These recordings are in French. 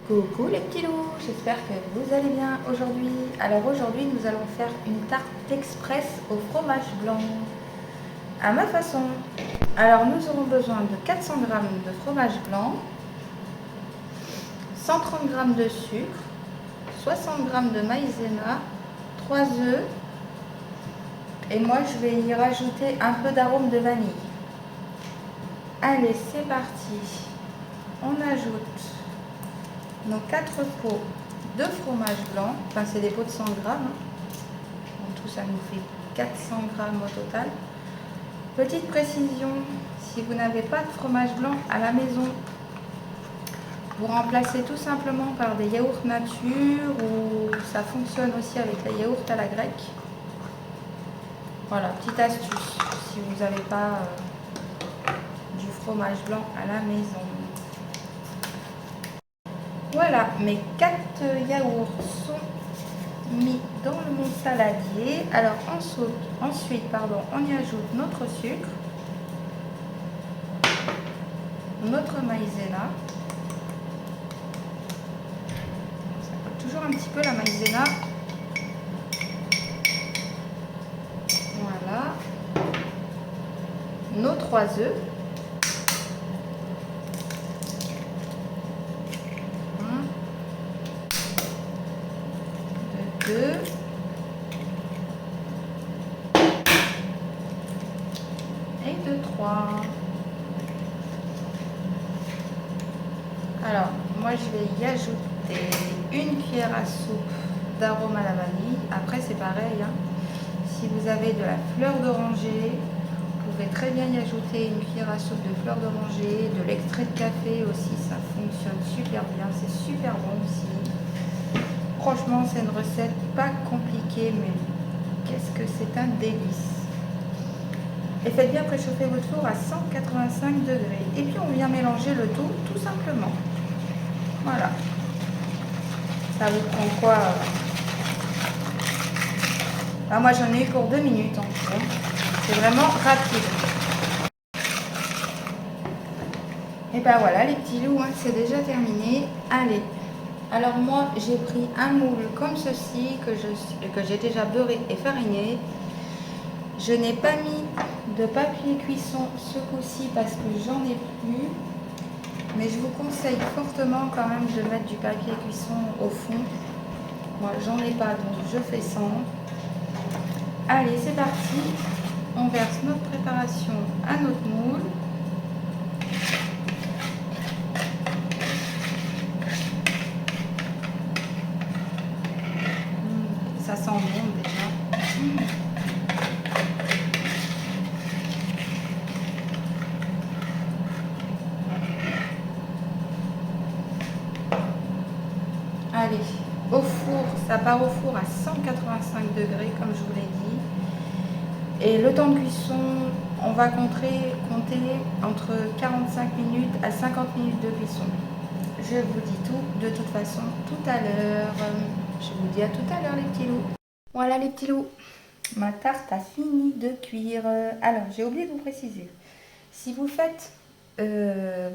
Coucou les petits loups, j'espère que vous allez bien aujourd'hui. Alors aujourd'hui nous allons faire une tarte express au fromage blanc à ma façon. Alors nous aurons besoin de 400 g de fromage blanc, 130 g de sucre, 60 g de maïzena, 3 œufs et moi je vais y rajouter un peu d'arôme de vanille. Allez, c'est parti. On ajoute nos 4 pots de fromage blanc, enfin c'est des pots de 100 g, en tout ça nous fait 400 g au total. Petite précision, si vous n'avez pas de fromage blanc à la maison, vous remplacez tout simplement par des yaourts nature ou ça fonctionne aussi avec les yaourts à la grecque. Voilà, petite astuce si vous n'avez pas du fromage blanc à la maison. Voilà, mes 4 yaourts sont mis dans mon saladier. Alors ensuite, on y ajoute notre sucre, notre maïzena. Ça colle toujours un petit peu la maïzena. Voilà. Nos 3 œufs. De 2. Et de 3. Alors, moi je vais y ajouter une cuillère à soupe d'arôme à la vanille. Après c'est pareil, hein. Si vous avez de la fleur d'oranger, vous pouvez très bien y ajouter une cuillère à soupe de fleur d'oranger, de l'extrait de café aussi, ça fonctionne super bien, c'est super bon aussi. Franchement, c'est une recette pas compliquée, mais qu'est-ce que c'est un délice. Et faites bien préchauffer votre four à 185 degrés. Et puis on vient mélanger le tout simplement. Voilà. Ça vous prend quoi moi j'en ai eu pour 2 minutes en tout. C'est vraiment rapide. Et ben voilà les petits loups, hein, c'est déjà terminé. Allez. Alors moi j'ai pris un moule comme ceci que j'ai déjà beurré et fariné. Je n'ai pas mis de papier cuisson ce coup-ci parce que j'en ai plus. Mais je vous conseille fortement quand même de mettre du papier cuisson au fond. Moi j'en ai pas donc je fais sans. Allez, c'est parti. On verse notre préparation à notre moule. Ça sent bon déjà. Allez, au four, ça part au four à 185 degrés comme je vous l'ai dit. Et le temps de cuisson, on va compter entre 45 minutes à 50 minutes de cuisson. Je vous dis tout de toute façon tout à l'heure. Je vous dis à tout à l'heure les petits loups. Voilà les petits loups, ma tarte a fini de cuire. Alors j'ai oublié de vous préciser, si vous faites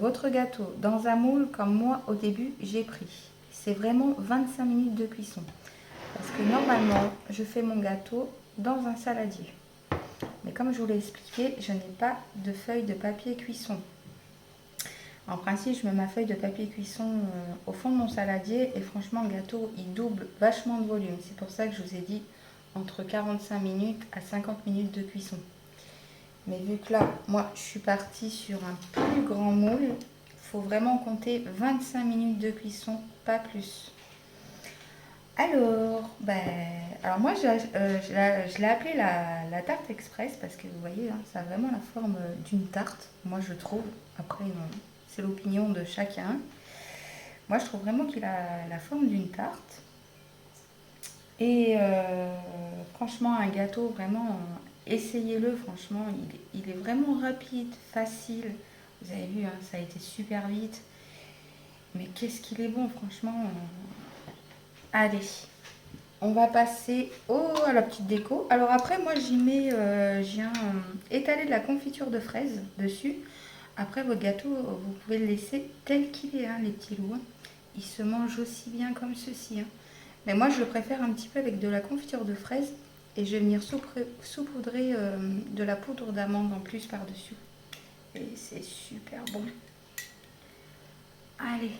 votre gâteau dans un moule comme moi au début j'ai pris, c'est vraiment 25 minutes de cuisson. Parce que normalement je fais mon gâteau dans un saladier. Mais comme je vous l'ai expliqué, je n'ai pas de feuille de papier cuisson. En principe, je mets ma feuille de papier cuisson au fond de mon saladier et franchement, le gâteau, il double vachement de volume. C'est pour ça que je vous ai dit entre 45 minutes à 50 minutes de cuisson. Mais vu que là, moi, je suis partie sur un plus grand moule, il faut vraiment compter 25 minutes de cuisson, pas plus. Alors moi, je l'ai appelée la tarte express parce que vous voyez, hein, ça a vraiment la forme d'une tarte, moi je trouve. Après, c'est l'opinion de chacun. Moi, je trouve vraiment qu'il a la forme d'une tarte. Et franchement, un gâteau, vraiment, essayez-le, franchement, il est vraiment rapide, facile. Vous avez vu, hein, ça a été super vite. Mais qu'est-ce qu'il est bon, franchement. Allez, on va passer à la petite déco. Alors après, moi, j'ai étalé de la confiture de fraises dessus. Après, votre gâteau, vous pouvez le laisser tel qu'il est, hein, les petits loups. il se mange aussi bien comme ceci, hein. Mais moi, je le préfère un petit peu avec de la confiture de fraise. Et je vais venir saupoudrer de la poudre d'amande en plus par-dessus. Et c'est super bon. Allez,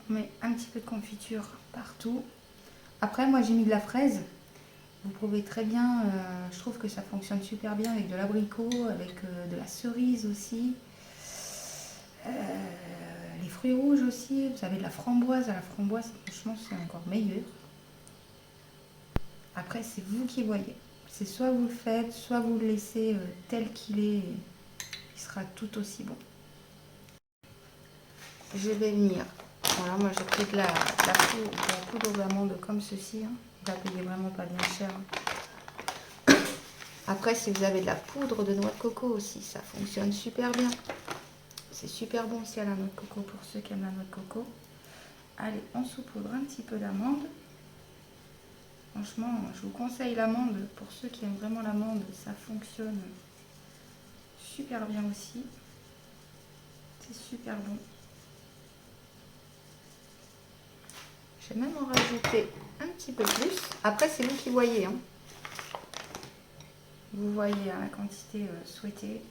on met un petit peu de confiture partout. Après, moi, j'ai mis de la fraise. Vous pouvez très bien, je trouve que ça fonctionne super bien avec de l'abricot, avec de la cerise aussi. Les fruits rouges aussi. Vous avez de la framboise. À la framboise, franchement, c'est encore meilleur. Après, c'est vous qui voyez. C'est soit vous le faites, soit vous le laissez tel qu'il est. Il sera tout aussi bon. Je vais venir. Voilà, moi j'ai pris de la poudre d'amande comme ceci. Hein. Vous la payez vraiment pas bien cher. Hein. Après, si vous avez de la poudre de noix de coco aussi, ça fonctionne super bien. C'est super bon aussi à la noix de coco pour ceux qui aiment la noix de coco. Allez, on saupoudre un petit peu d'amande. Franchement, je vous conseille l'amande. Pour ceux qui aiment vraiment l'amande, ça fonctionne super bien aussi. C'est super bon. Je vais même en rajouter un petit peu plus. Après, c'est vous qui voyez. Hein. Vous voyez la quantité souhaitée.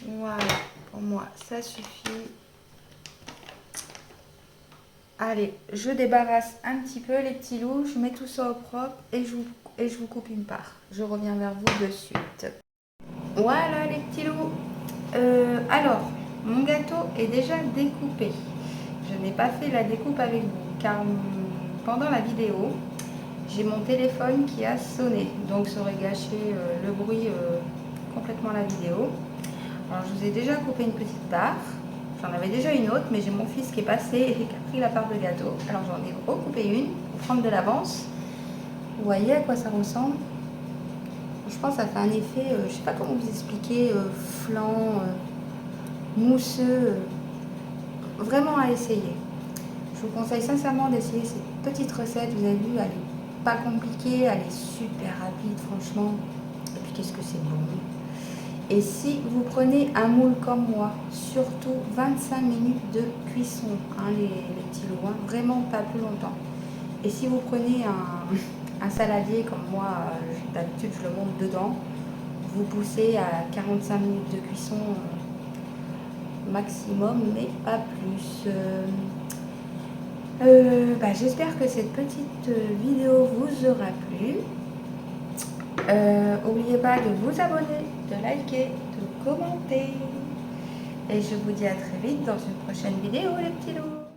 Voilà, pour moi, ça suffit. Allez, je débarrasse un petit peu les petits loups. Je mets tout ça au propre et je vous coupe une part. Je reviens vers vous de suite. Voilà les petits loups. Alors, mon gâteau est déjà découpé. Je n'ai pas fait la découpe avec vous car pendant la vidéo, j'ai mon téléphone qui a sonné. Donc ça aurait gâché le bruit complètement la vidéo. Alors je vous ai déjà coupé une petite part. J'en avais déjà une autre, mais j'ai mon fils qui est passé et qui a pris la part de gâteau. Alors j'en ai recoupé une pour prendre de l'avance. Vous voyez à quoi ça ressemble? Je pense que ça fait un effet, je ne sais pas comment vous expliquer, flan, mousseux, vraiment à essayer. Je vous conseille sincèrement d'essayer cette petite recette. Vous avez vu, elle n'est pas compliquée, elle est super rapide franchement. Et puis qu'est-ce que c'est bon. Et si vous prenez un moule comme moi, surtout 25 minutes de cuisson, hein, les petits loups, hein, vraiment pas plus longtemps. Et si vous prenez un saladier comme moi, d'habitude je le monte dedans, vous poussez à 45 minutes de cuisson maximum, mais pas plus. J'espère que cette petite vidéo vous aura plu. N'oubliez pas de vous abonner, de liker, de commenter. Et je vous dis à très vite dans une prochaine vidéo les petits loups.